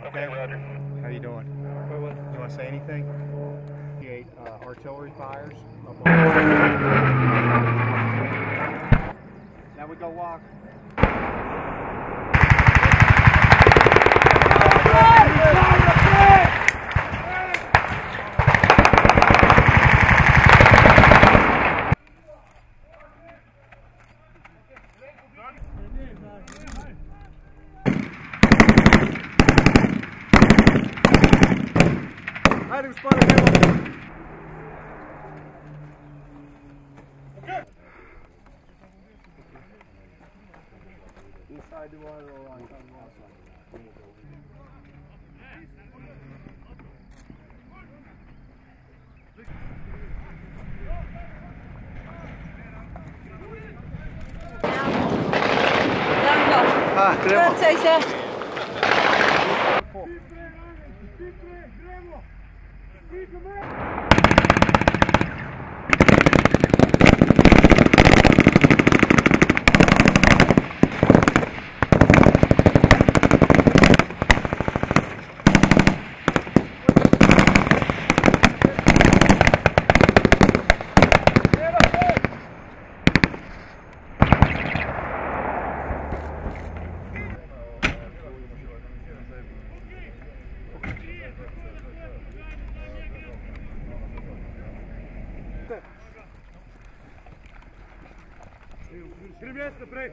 Okay, Roger. How you doing? You want to say anything? Artillery fires. Now we go walk. Hiding spot available. Okay. Inside the water or on outside? Wracaj się! Три места, прыг!